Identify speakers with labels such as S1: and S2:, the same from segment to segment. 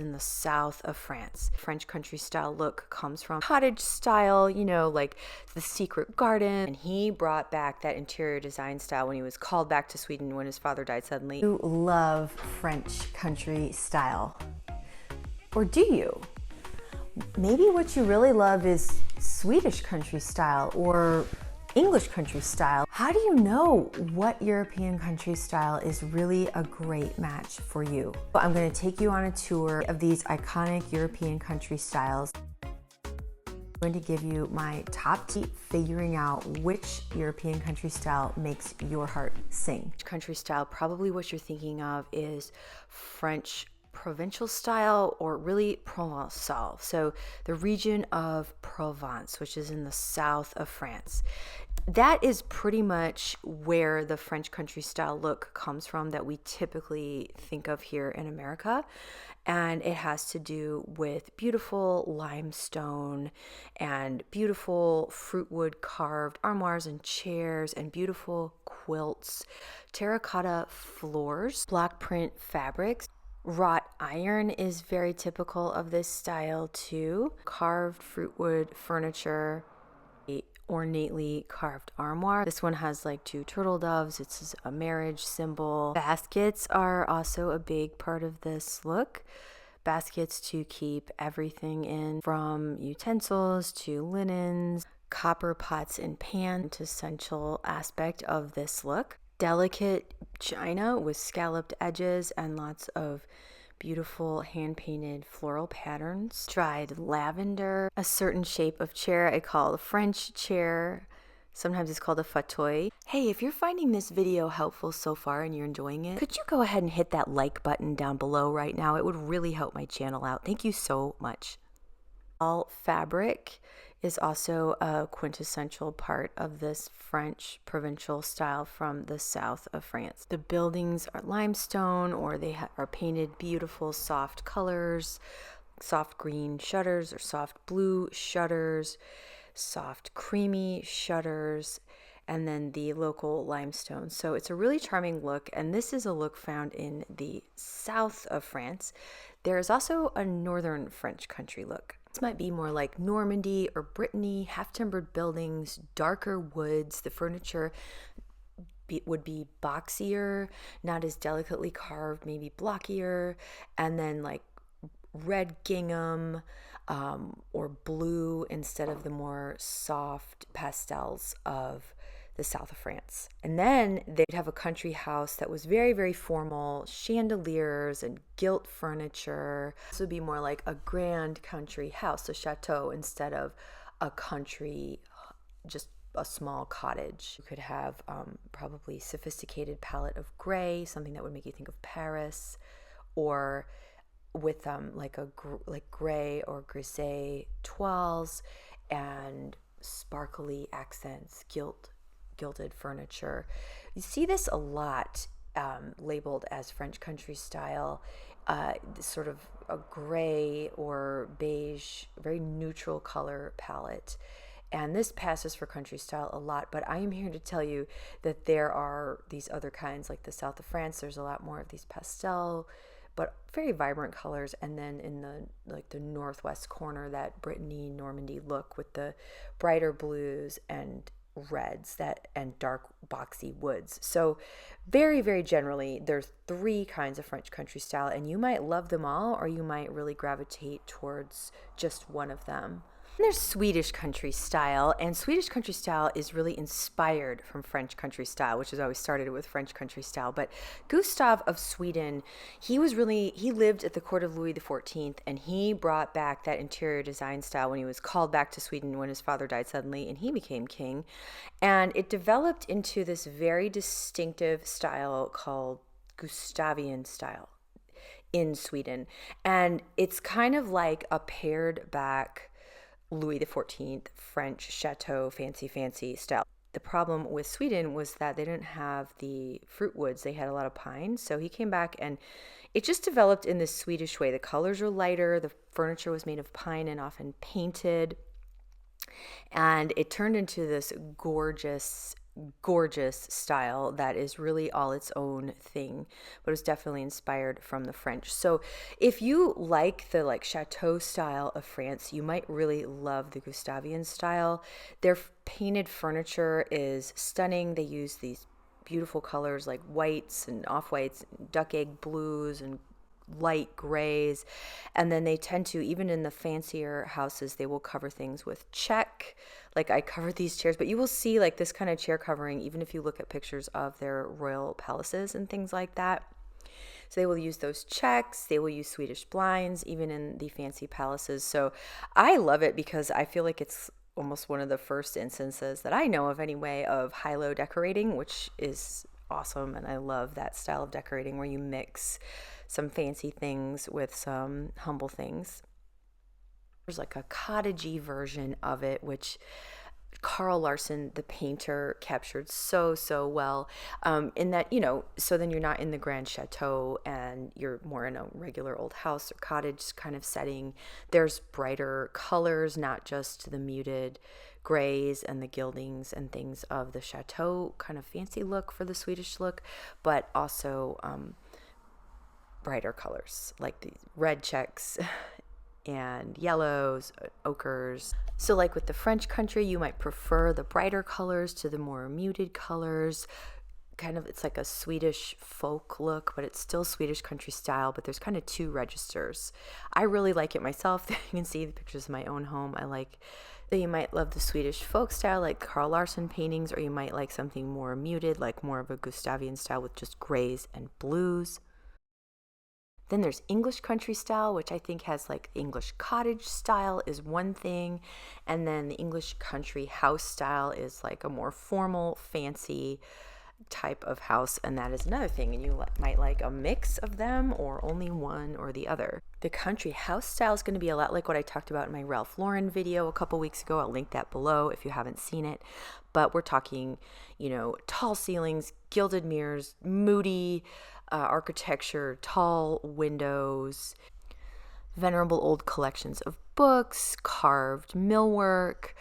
S1: in the south of France. French country style look comes from cottage style, you know, like the secret garden. And he brought back that interior design style when he was called back to Sweden when his father died suddenly.
S2: You love French country style, or do you? Maybe what you really love is Swedish country style or English country style. How do you know what European country style is really a great match for you? I'm going to take you on a tour of these iconic European country styles. I'm going to give you my top tip figuring out which European country style makes your heart sing.
S1: Country style, probably what you're thinking of is French provincial style, or really Provençal. So the region of Provence, which is in the south of France. That is pretty much where the French country style look comes from that we typically think of here in America. And it has to do with beautiful limestone and beautiful fruitwood carved armoires and chairs and beautiful quilts, terracotta floors, block print fabrics. Wrought iron is very typical of this style too. Carved fruitwood furniture, a ornately carved armoire. This one has like two turtle doves. It's a marriage symbol. Baskets are also a big part of this look. Baskets to keep everything in, from utensils to linens, copper pots and pans, essential aspect of this look. Delicate china with scalloped edges and lots of beautiful hand-painted floral patterns. Dried lavender, a certain shape of chair I call a French chair. Sometimes it's called a fauteuil. Hey, if you're finding this video helpful so far and you're enjoying it, could you go ahead and hit that like button down below right now? It would really help my channel out. Thank you so much. All fabric is also a quintessential part of this French provincial style from the south of France. The buildings are limestone, or they are painted beautiful soft colors, soft green shutters or soft blue shutters, soft creamy shutters, and then the local limestone. So it's a really charming look, and this is a look found in the south of France. There is also a northern French country look. This might be more like Normandy or Brittany, half-timbered buildings, darker woods. The furniture would be boxier, not as delicately carved, maybe blockier, and then like red gingham or blue instead of the more soft pastels of the south of France. And then they'd have a country house that was very, very formal, chandeliers and gilt furniture. This would be more like a grand country house, a chateau, instead of a country, just a small cottage. You could have probably sophisticated palette of gray, something that would make you think of Paris, or with like gray or grisé toiles and sparkly accents, gilded furniture. You see this a lot labeled as French country style, sort of a gray or beige, very neutral color palette. And this passes for country style a lot, but I am here to tell you that there are these other kinds, like the south of France. There's a lot more of these pastel, but very vibrant colors. And then in the northwest corner, that Brittany, Normandy look with the brighter blues and reds and dark boxy woods. So very, very generally, there's three kinds of French country style, and you might love them all, or you might really gravitate towards just one of them. And there's Swedish country style, and Swedish country style is really inspired from French country style, which is always started with French country style. But Gustav of Sweden, he lived at the court of Louis XIV, and he brought back that interior design style when he was called back to Sweden when his father died suddenly and he became king. And it developed into this very distinctive style called Gustavian style in Sweden. And it's kind of like a pared back Louis XIV French chateau fancy style. The problem with Sweden was that they didn't have the fruit woods. They had a lot of pine. So he came back and it just developed in this Swedish way. The colors are lighter. The furniture was made of pine and often painted. And it turned into this gorgeous gorgeous style that is really all its own thing, but it's definitely inspired from the French. So if you like the like chateau style of France, you might really love the Gustavian style. Their painted furniture is stunning. They use these beautiful colors like whites and off-whites, duck egg blues and light grays. And then they tend to, even in the fancier houses, they will cover things with check. Like I covered these chairs, but you will see like this kind of chair covering even if you look at pictures of their royal palaces and things like that. So they will use those checks. They will use Swedish blinds, even in the fancy palaces. So I love it because I feel like it's almost one of the first instances that I know of anyway of high-low decorating, which is awesome. And I love that style of decorating where you mix some fancy things with some humble things. There's like a cottagey version of it, which Carl Larsson, the painter, captured so well, in that, so then you're not in the grand chateau and you're more in a regular old house or cottage kind of setting. There's brighter colors, not just the muted grays and the gildings and things of the chateau kind of fancy look for the Swedish look, but also brighter colors like the red checks and yellows, ochres. So like with the French country, you might prefer the brighter colors to the more muted colors. Kind of, it's like a Swedish folk look, but it's still Swedish country style, but there's kind of two registers. I really like it myself. You can see the pictures of my own home. I like that. You might love the Swedish folk style like Carl Larsson paintings, or you might like something more muted, like more of a Gustavian style with just grays and blues. Then there's English country style, which I think has like English cottage style is one thing. And then the English country house style is like a more formal, fancy type of house. And that is another thing. And you might like a mix of them or only one or the other. The country house style is going to be a lot like what I talked about in my Ralph Lauren video a couple weeks ago. I'll link that below if you haven't seen it. But we're talking, tall ceilings, gilded mirrors, moody architecture, tall windows, venerable old collections of books, carved millwork,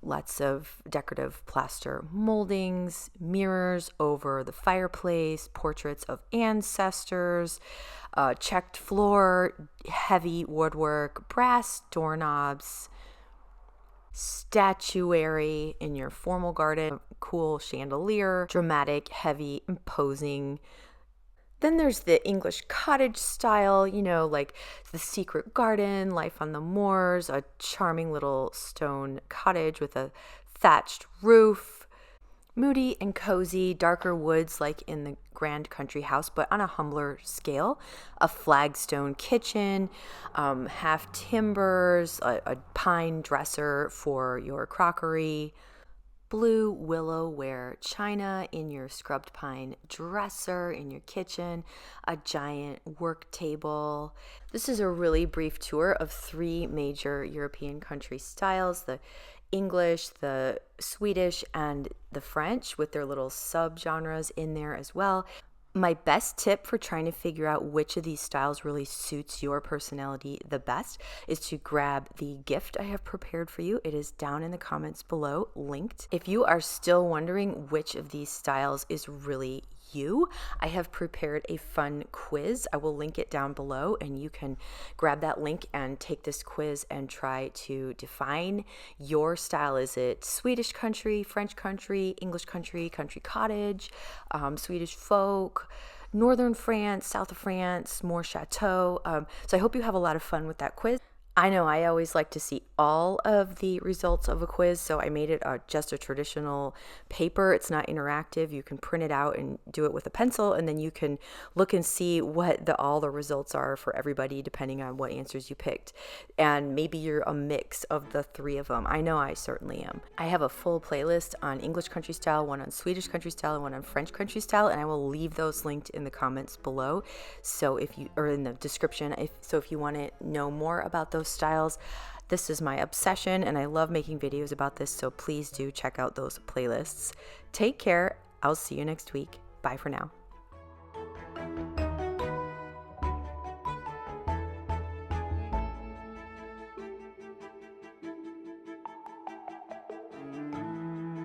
S1: lots of decorative plaster moldings, mirrors over the fireplace, portraits of ancestors, checked floor, heavy woodwork, brass doorknobs, statuary in your formal garden, cool chandelier, dramatic, heavy, imposing. Then there's the English cottage style, like the secret garden, life on the moors, a charming little stone cottage with a thatched roof, moody and cozy, darker woods like in the grand country house, but on a humbler scale, a flagstone kitchen, half timbers, a pine dresser for your crockery, blue willow ware china in your scrubbed pine dresser in your kitchen, a giant work table. This is a really brief tour of 3 major European country styles, the English, the Swedish, and the French, with their little subgenres in there as well. My best tip for trying to figure out which of these styles really suits your personality the best is to grab the gift I have prepared for you. It is down in the comments below, linked. If you are still wondering which of these styles is really you, I have prepared a fun quiz. I will link it down below, and you can grab that link and take this quiz and try to define your style. Is it Swedish country, French country, English country, country cottage, Swedish folk, northern France, south of France, more chateau? So I hope you have a lot of fun with that quiz. I know I always like to see all of the results of a quiz, so I made it just a traditional paper. It's not interactive. You can print it out and do it with a pencil, and then you can look and see what all the results are for everybody depending on what answers you picked. And maybe you're a mix of the 3 of them. I know I certainly am. I have a full playlist on English country style, one on Swedish country style, and one on French country style, and I will leave those linked in the comments below. So or in the description, if you want to know more about those styles. This is my obsession, and I love making videos about this, so please do check out those playlists. Take care. I'll see you next week. Bye for now.